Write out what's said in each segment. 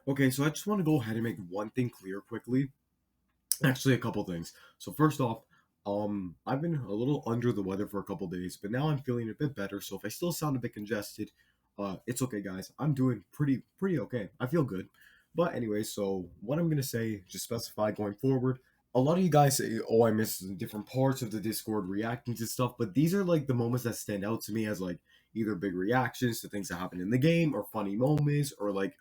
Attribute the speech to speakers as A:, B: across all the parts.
A: Okay, so I just want to go ahead and make one thing clear quickly. Actually, a couple things. So first off, I've been a little under the weather for a couple days, but now I'm feeling a bit better. So if I still sound a bit congested, it's okay, guys. I'm doing pretty okay. I feel good. But anyway, so what I'm gonna say, just specify going forward. A lot of you guys say, "Oh, I miss different parts of the Discord reacting to stuff," but these are like the moments that stand out to me as like either big reactions to things that happen in the game, or funny moments, or like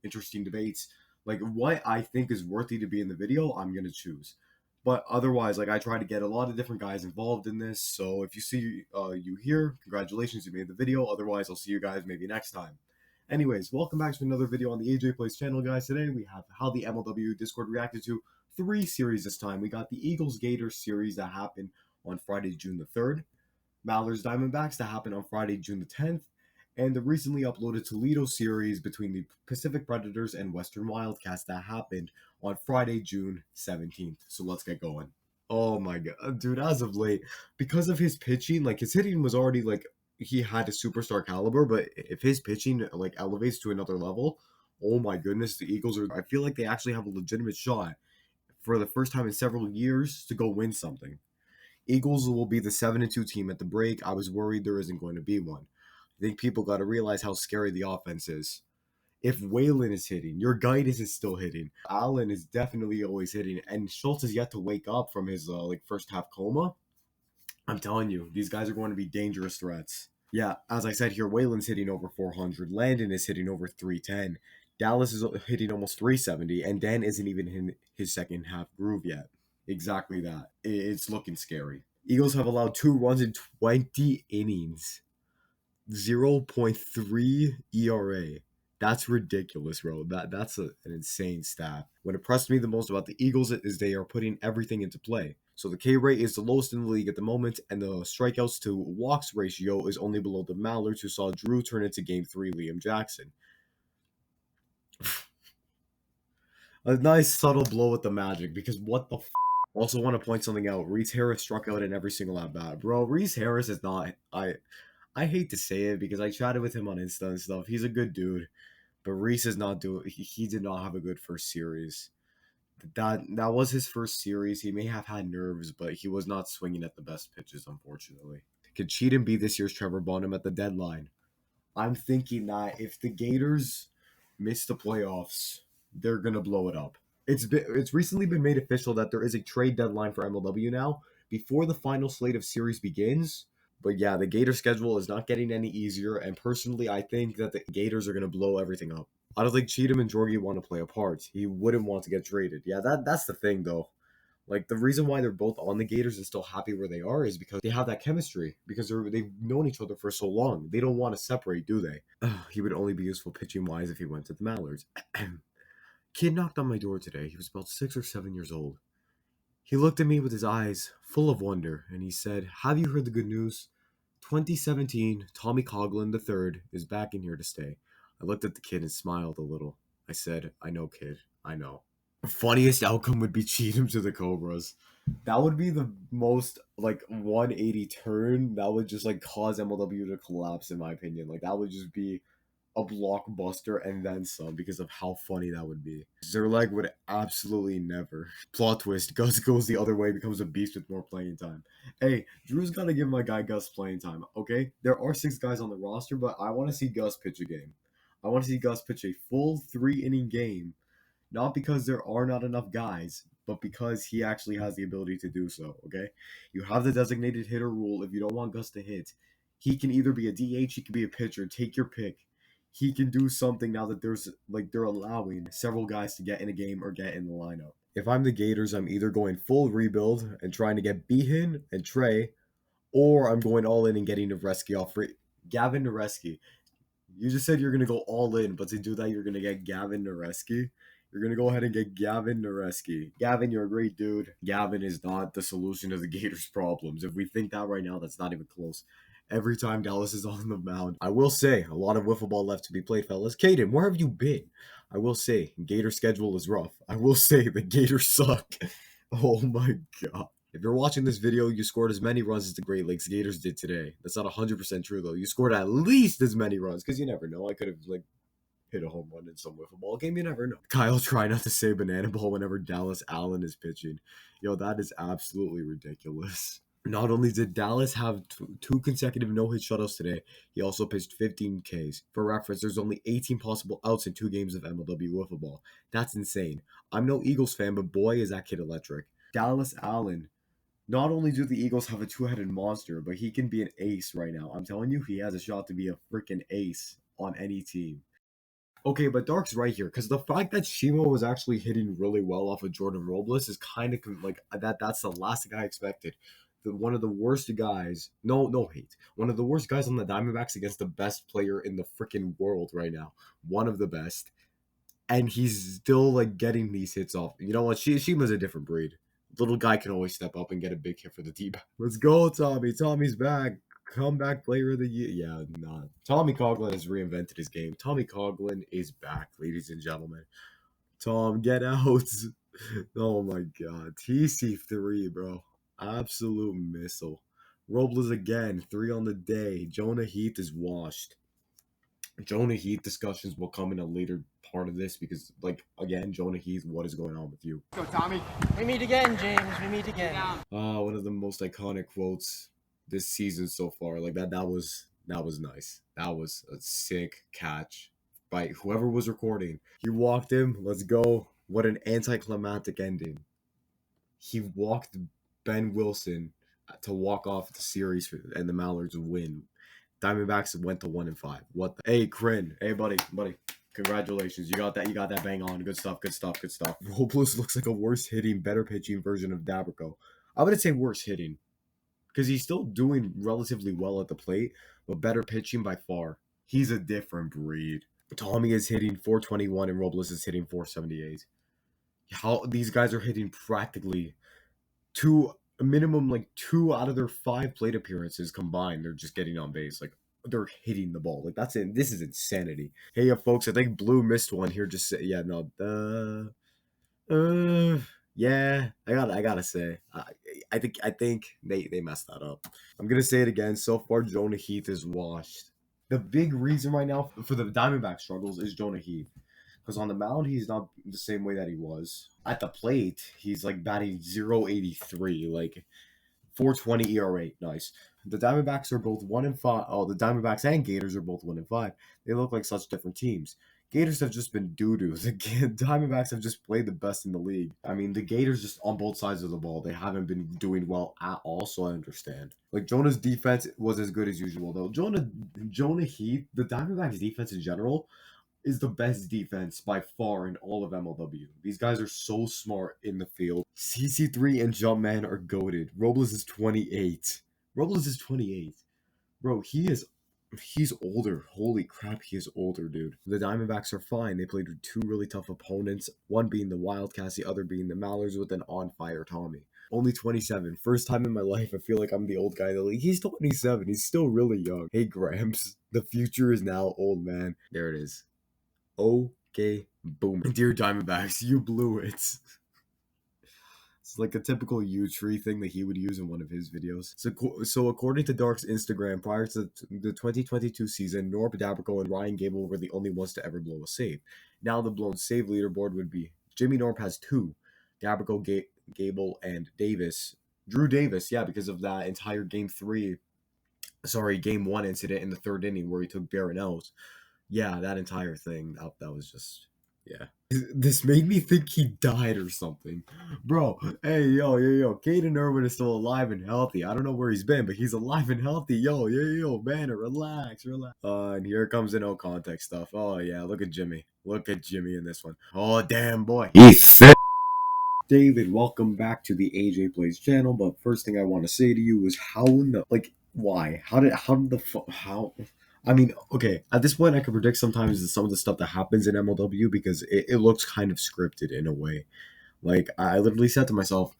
A: interesting debates. Like what I think is worthy to be in the video, I'm gonna choose. But otherwise, like I try to get a lot of different guys involved in this. So if you see you here, congratulations, you made the video. Otherwise, I'll see you guys maybe next time. Anyways, welcome back to another video on the AJ Plays channel, guys. Today we have how the MLW Discord reacted to three series this time. We got the Eagles Gators series that happened on Friday, June the 3rd. Mallards Diamondbacks that happened on Friday, June the 10th, and the recently uploaded Toledo series between the Pacific Predators and Western Wildcats that happened on Friday, June 17th. So let's get going. Oh my god, dude, as of late, because of his pitching, like his hitting was already like he had a superstar caliber, but if his pitching like elevates to another level, oh my goodness, the Eagles are I feel like they actually have a legitimate shot for the first time in several years to go win something. Eagles will be the 7-2 team at the break. I was worried there isn't going to be one. I think people got to realize how scary the offense is. If Waylon is hitting, your Gators is still hitting. Allen is definitely always hitting, and Schultz is yet to wake up from his like first half coma. I'm telling you, these guys are going to be dangerous threats. Yeah, as I said here, Waylon's hitting over 400. Landon is hitting over 310. Dallas is hitting almost 370, and Dan isn't even in his second half groove yet. Exactly that. It's looking scary. Eagles have allowed 2 runs in 20 innings. 0.3 ERA. That's ridiculous, bro. That's an insane stat. What impressed me the most about the Eagles is they are putting everything into play. So the K rate is the lowest in the league at the moment, and the strikeouts to walks ratio is only below the Mallards, who saw Drew turn into Game 3 Liam Jackson. A nice subtle blow at the Magic, because what the Also want to point something out. Reese Harris struck out in every single at bat. Bro, Reese Harris is not... I hate to say it because I chatted with him on Insta and stuff. He's a good dude, but Reese is not doing. He did not have a good first series. That was his first series. He may have had nerves, but he was not swinging at the best pitches, unfortunately. Could Cheatham be this year's Trevor Bonham at the deadline? I'm thinking that if the Gators miss the playoffs, they're gonna blow it up. It's recently been made official that there is a trade deadline for MLW now before the final slate of series begins. But yeah, the Gator schedule is not getting any easier, and personally, I think that the Gators are gonna blow everything up. I don't think Cheatham and Jorgie want to play a part. He wouldn't want to get traded. Yeah, that's the thing though. Like the reason why they're both on the Gators and still happy where they are is because they have that chemistry. Because they've known each other for so long. They don't want to separate, do they? He would only be useful pitching wise if he went to the Mallards. Kid knocked on my door today. He was about 6 or 7 years old. He looked at me with his eyes full of wonder, and he said, "Have you heard the good news? 2017, Tommy Coughlin III is back in here to stay." I looked at the kid and smiled a little. I said, "I know, kid. I know." Funniest outcome would be Cheatham to the Cobras. That would be the most like 180 turn. That would just like cause MLW to collapse, in my opinion. Like that would just be a blockbuster and then some because of how funny that would be. Zerleg would absolutely never. Plot twist, Gus goes the other way, becomes a beast with more playing time. Hey, Drew's got to give my guy Gus playing time, okay? There are 6 guys on the roster, but I want to see Gus pitch a game. I want to see Gus pitch a full 3-inning game, not because there are not enough guys, but because he actually has the ability to do so, okay? You have the designated hitter rule. If you don't want Gus to hit, he can either be a DH, he can be a pitcher. Take your pick. He can do something now that they're allowing several guys to get in a game or get in the lineup. If I'm the Gators, I'm either going full rebuild and trying to get Behan and Trey, or I'm going all in and getting Nareski off free. Gavin Nareski. You just said you're going to go all in, but to do that, you're going to get Gavin Nareski. You're going to go ahead and get Gavin Nareski. Gavin, you're a great dude. Gavin is not the solution to the Gators' problems. If we think that right now, that's not even close. Every time Dallas is on the mound, I will say, a lot of wiffle ball left to be played, fellas. Caden, where have you been? I will say, Gator schedule is rough. I will say, the Gators suck. Oh my god. If you're watching this video, you scored as many runs as the Great Lakes Gators did today. That's not 100% true, though. You scored at least as many runs, because you never know. I could have, hit a home run in some wiffle ball game. You never know. Kyle try not to say banana ball whenever Dallas Allen is pitching. Yo, that is absolutely ridiculous. Not only did Dallas have two consecutive no-hit shutouts today, he also pitched 15 Ks. For reference, there's only 18 possible outs in 2 games of MLW wiffle ball. That's insane. I'm no Eagles fan, but boy is that kid electric. Dallas Allen. Not only do the Eagles have a two-headed monster, but he can be an ace right now. I'm telling you, he has a shot to be a freaking ace on any team. Okay, but Dark's right here because the fact that Shimo was actually hitting really well off of Jordan Robles is kind of like that. That's the last thing I expected. One of the worst guys, no hate, one of the worst guys on the Diamondbacks against the best player in the freaking world right now, one of the best, and he's still like getting these hits off. You know what? Shima's a different breed. Little guy can always step up and get a big hit for the team. Let's go, Tommy. Tommy's back. Comeback player of the year. Yeah, nah. Tommy Coughlin has reinvented his game. Tommy Coughlin is back, ladies and gentlemen. Tom, get out. Oh my god. TC3, bro. Absolute missile. Robles again. 3 on the day. Jonah Heath is washed. Jonah Heath discussions will come in a later part of this because, like, again, Jonah Heath, what is going on with you?
B: Go, Tommy.
C: We meet again, James. We meet again.
A: One of the most iconic quotes this season so far. Like that was nice. That was a sick catch by whoever was recording. He walked him. Let's go. What an anticlimactic ending. He walked Ben Wilson to walk off the series and the Mallards win. Diamondbacks went to 1-5. What the? Hey, Crin. Hey, buddy. Congratulations. You got that bang on. Good stuff. Robles looks like a worse hitting, better pitching version of Dabrico. I wouldn't say worse hitting because he's still doing relatively well at the plate, but better pitching by far. He's a different breed. Tommy is hitting 421 and Robles is hitting 478. How these guys are hitting practically a minimum like 2 out of their 5 plate appearances combined. They're just getting on base. Like they're hitting the ball. Like that's it. This is insanity. Hey, folks, I think Blue missed one here. Just say, yeah, no. Yeah, I gotta say, I think they messed that up. I'm gonna say it again. So far, Jonah Heath is washed. The big reason right now for the Diamondback struggles is Jonah Heath. Because on the mound, he's not the same way that he was. At the plate, he's like batting 0.83, like 4.20 ERA. Nice. The Diamondbacks are both 1-5. Oh, the Diamondbacks and Gators are both 1-5. They look like such different teams. Gators have just been doo-doo. The Diamondbacks have just played the best in the league. I mean, the Gators just on both sides of the ball. They haven't been doing well at all, so I understand. Like, Jonah's defense was as good as usual, though. Jonah Heath, the Diamondbacks defense in general, is the best defense by far in all of MLW. These guys are so smart in the field. CC3 and Jumpman are goated. Robles is 28. Bro, he's older. Holy crap, he is older, dude. The Diamondbacks are fine. They played 2 really tough opponents, one being the Wildcats, the other being the Mallards with an on-fire Tommy. Only 27. First time in my life I feel like I'm the old guy in the league. He's 27. He's still really young. Hey, Gramps. The future is now, old man. There it is. Okay, boom. Dear Diamondbacks, you blew it. It's like a typical U-tree thing that he would use in one of his videos. So according to Dark's Instagram, prior to the 2022 season, Norb Dabrico and Ryan Gable were the only ones to ever blow a save. Now the blown save leaderboard would be Jimmy Norb has 2, Dabrico, Gable, and Davis. Drew Davis, yeah, because of that entire game 1 incident in the 3rd inning where he took Barronells. Yeah, that entire thing, that was just, yeah. This made me think he died or something. Bro, hey, yo, Caden Irwin is still alive and healthy. I don't know where he's been, but he's alive and healthy. Yo, man, relax. And here comes the no contact stuff. Oh, yeah, look at Jimmy. In this one. Oh, damn, boy. He's sick. David, welcome back to the AJ Plays channel, but first thing I want to say to you is why? How? I mean, okay, at this point I can predict sometimes some of the stuff that happens in MLW because it looks kind of scripted in a way. Like, I literally said to myself,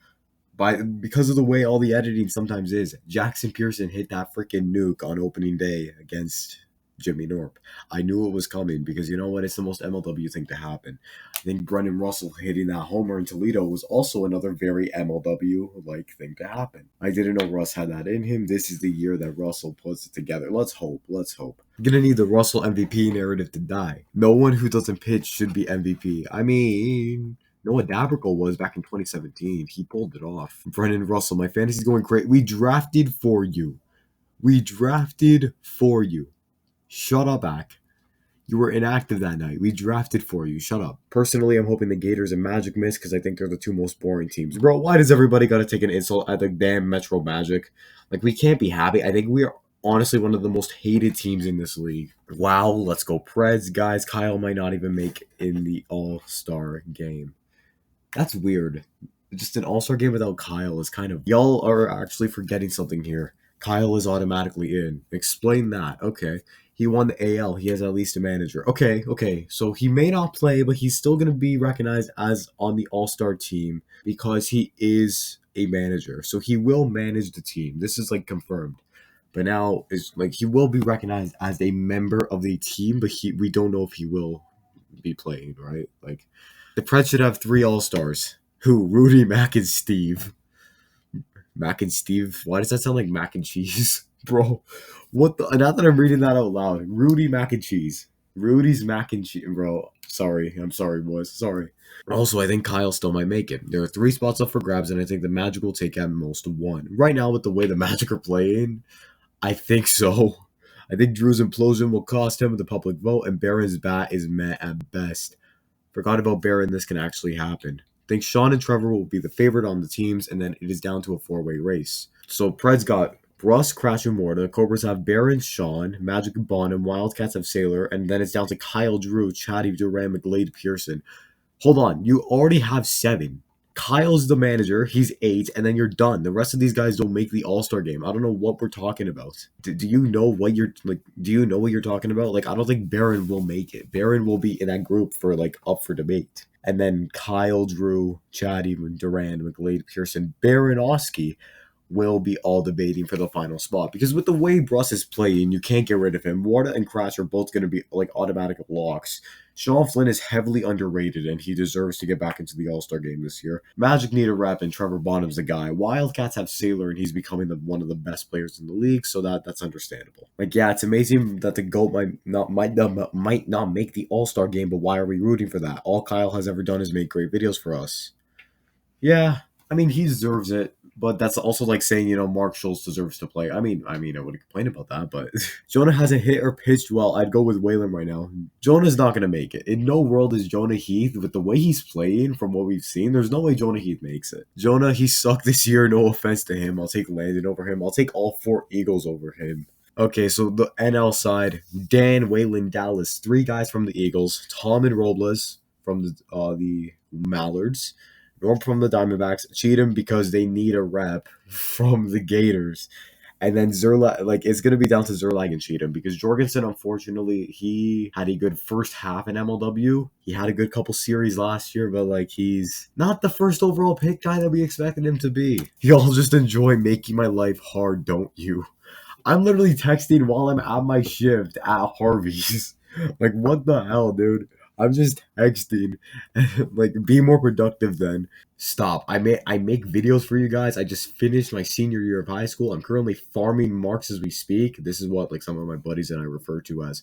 A: because of the way all the editing sometimes is, Jackson Pearson hit that freaking nuke on opening day against Jimmy Norp. I knew it was coming because you know what? It's the most MLW thing to happen. I think Brendan Russell hitting that homer in Toledo was also another very MLW like thing to happen. I didn't know Russ had that in him. This is the year that Russell puts it together. Let's hope. Let's hope. I'm gonna need the Russell MVP narrative to die. No one who doesn't pitch should be MVP. I mean, Noah Dabrico was back in 2017. He pulled it off. Brendan Russell, my fantasy's going great. We drafted for you. We drafted for you. Shut up, Ack. You were inactive that night. We drafted for you. Shut up. Personally, I'm hoping the Gators and Magic miss because I think they're the two most boring teams. Bro, why does everybody got to take an insult at the damn Metro Magic? Like, we can't be happy. I think we are honestly one of the most hated teams in this league. Wow, let's go Preds. Guys, Kyle might not even make in the All-Star game. That's weird. Just an all-star game without Kyle is kind of... Y'all are actually forgetting something here. Kyle is automatically in. Explain that. Okay. He won the AL. He has at least a manager. Okay. So he may not play, but he's still going to be recognized as on the all-star team because he is a manager. So he will manage the team. This is like confirmed. But now is like he will be recognized as a member of the team, but we don't know if he will be playing, right? Like the Preds should have 3 all-stars. Who? Rudy, Mac, and Steve. Mac and Steve? Why does that sound like mac and cheese? Bro, what the... Now that I'm reading that out loud. Rudy, mac and cheese. Rudy's mac and cheese. Bro, sorry. I'm sorry, boys. Sorry. Also, I think Kyle still might make it. There are 3 spots up for grabs, and I think the Magic will take at most 1. Right now, with the way the Magic are playing, I think so. I think Drew's implosion will cost him the public vote, and Barron's bat is met at best. Forgot about Barron. This can actually happen. I think Sean and Trevor will be the favorite on the teams, and then it is down to a 4-way race. So Preds got Russ, Crash, and Morta. Cobras have Barron, Sean, Magic, Bond, and Wildcats have Sailor, and then it's down to Kyle, Drew, Chatty, Duran, McGlade, Pearson. Hold on, you already have 7. Kyle's the manager, he's 8, and then you're done. The rest of these guys don't make the All-Star game. I don't know what we're talking about. Do you know what you're like? Do you know what you're talking about? Like, I don't think Barron will make it. Barron will be in that group for like up for debate. And then Kyle, Drew, Chatty, Duran, McGlade, Pearson, Baronowski will be all debating for the final spot. Because with the way Bruss is playing, you can't get rid of him. Warda and Crash are both going to be like automatic locks. Sean Flynn is heavily underrated, and he deserves to get back into the All-Star game this year. Magic need a rep, and Trevor Bonham's the guy. Wildcats have Sailor, and he's becoming one of the best players in the league, so that's understandable. Like, yeah, it's amazing that the GOAT might not make the All-Star game, but why are we rooting for that? All Kyle has ever done is make great videos for us. Yeah, I mean, he deserves it. But that's also like saying, Mark Schultz deserves to play. I mean, I wouldn't complain about that, but Jonah hasn't hit or pitched well. I'd go with Whalen right now. Jonah's not going to make it. In no world is Jonah Heath, with the way he's playing from what we've seen, there's no way Jonah Heath makes it. Jonah, he sucked this year. No offense to him. I'll take Landon over him. I'll take all 4 Eagles over him. Okay, so the NL side, Dan, Whalen, Dallas, 3 guys from the Eagles, Tom and Robles from the Mallards, Norm from the Diamondbacks, Cheatham because they need a rep from the Gators. And then Zerlag, like, it's going to be down to Zerlag and Cheatham because Jorgensen, unfortunately, he had a good first half in MLW. He had a good couple series last year, but, like, he's not the first overall pick guy that we expected him to be. Y'all just enjoy making my life hard, don't you? I'm literally texting while I'm at my shift at Harvey's. Like, what the hell, dude? I'm just texting. Like, be more productive then. Stop. I make videos for you guys. I just finished my senior year of high school. I'm currently farming marks as we speak. This is what, like, some of my buddies and I refer to as,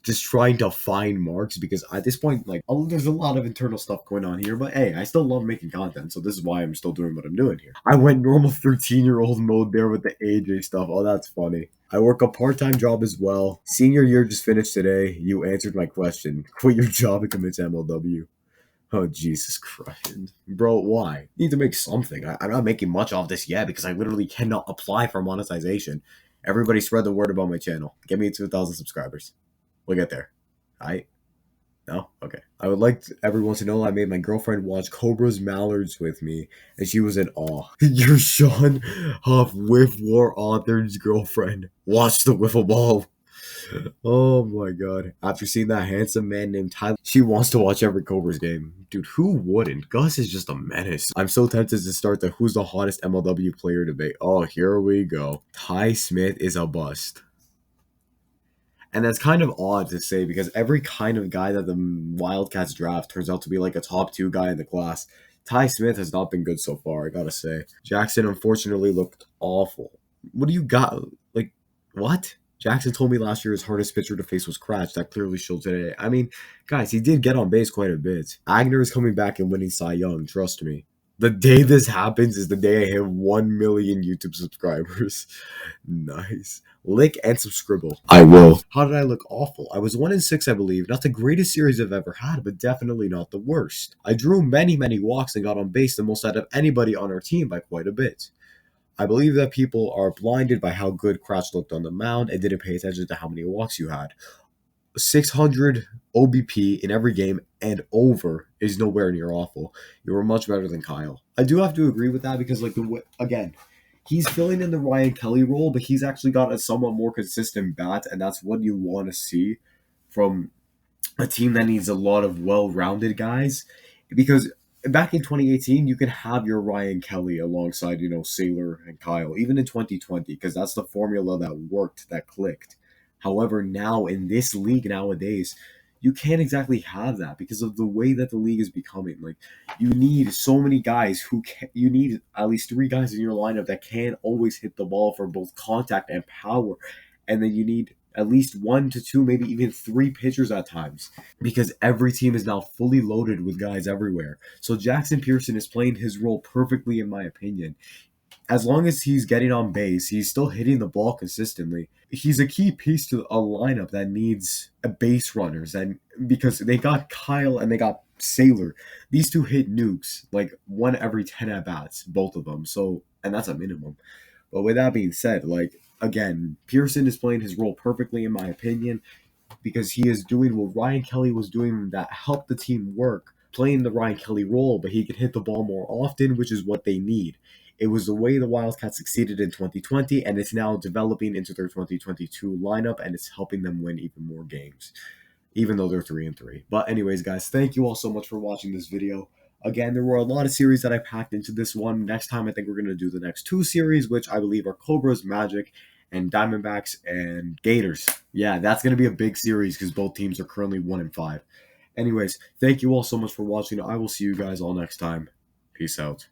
A: just trying to find marks because at this point, like, there's a lot of internal stuff going on here. But, hey, I still love making content, so this is why I'm still doing what I'm doing here. I went normal 13-year-old mode there with the AJ stuff. Oh, that's funny. I work a part-time job as well. Senior year just finished today. You answered my question. Quit your job and commit to MLW. Oh, Jesus Christ. Bro, why? You need to make something. I'm not making much off this yet because I literally cannot apply for monetization. Everybody spread the word about my channel. Get me to 1,000 subscribers. We'll get there. Alright? No? Okay. I would like everyone to know I made my girlfriend watch Cobra's Mallards with me, and she was in awe. You're Sean Huff, Whiff War Author's girlfriend. Watch the wiffle ball. Oh my god. After seeing that handsome man named Tyler, she wants to watch every Cobra's game. Dude, who wouldn't? Gus is just a menace. I'm so tempted to start the who's the hottest MLW player debate. Oh, here we go. Ty Smith is a bust. And that's kind of odd to say because every kind of guy that the Wildcats draft turns out to be like a top 2 guy in the class. Ty Smith has not been good so far, I gotta say. Jackson unfortunately looked awful. What do you got? Like, what? Jackson told me last year his hardest pitcher to face was Cratch. That clearly showed today. I mean, guys, he did get on base quite a bit. Agner is coming back and winning Cy Young, trust me. The day this happens is the day I hit 1 million YouTube subscribers. Nice. Lick and subscribble. I will. How did I look awful? I was 1-6, I believe. Not the greatest series I've ever had, but definitely not the worst. I drew many, many walks and got on base the most out of anybody on our team by quite a bit. I believe that people are blinded by how good Crouch looked on the mound and didn't pay attention to how many walks you had. 600 OBP in every game and over is nowhere near awful. You were much better than Kyle. I do have to agree with that because, like, again, he's filling in the Ryan Kelly role, but he's actually got a somewhat more consistent bat, and that's what you want to see from a team that needs a lot of well-rounded guys. Because back in 2018, you could have your Ryan Kelly alongside, Sailor and Kyle, even in 2020, because that's the formula that worked, that clicked. However, now in this league nowadays, you can't exactly have that because of the way that the league is becoming. Like, you need so many guys you need at least 3 guys in your lineup that can always hit the ball for both contact and power. And then you need at least 1 to 2, maybe even 3 pitchers at times because every team is now fully loaded with guys everywhere. So Jackson Pearson is playing his role perfectly, in my opinion. As long as he's getting on base, he's still hitting the ball consistently. He's a key piece to a lineup that needs a base runners, and because they got Kyle and they got Sailor, these two hit nukes like 1 every 10 at bats, both of them. So, and that's a minimum. But with that being said, like, again, Pearson is playing his role perfectly, in my opinion, because he is doing what Ryan Kelly was doing that helped the team work, playing the Ryan Kelly role, but he could hit the ball more often, which is what they need. It was the way the Wildcats succeeded in 2020, and it's now developing into their 2022 lineup, and it's helping them win even more games, even though they're 3-3. But anyways, guys, thank you all so much for watching this video. Again, there were a lot of series that I packed into this one. Next time, I think we're going to do the next 2 series, which I believe are Cobras, Magic, and Diamondbacks, and Gators. Yeah, that's going to be a big series because both teams are currently 1-5. Anyways, thank you all so much for watching. I will see you guys all next time. Peace out.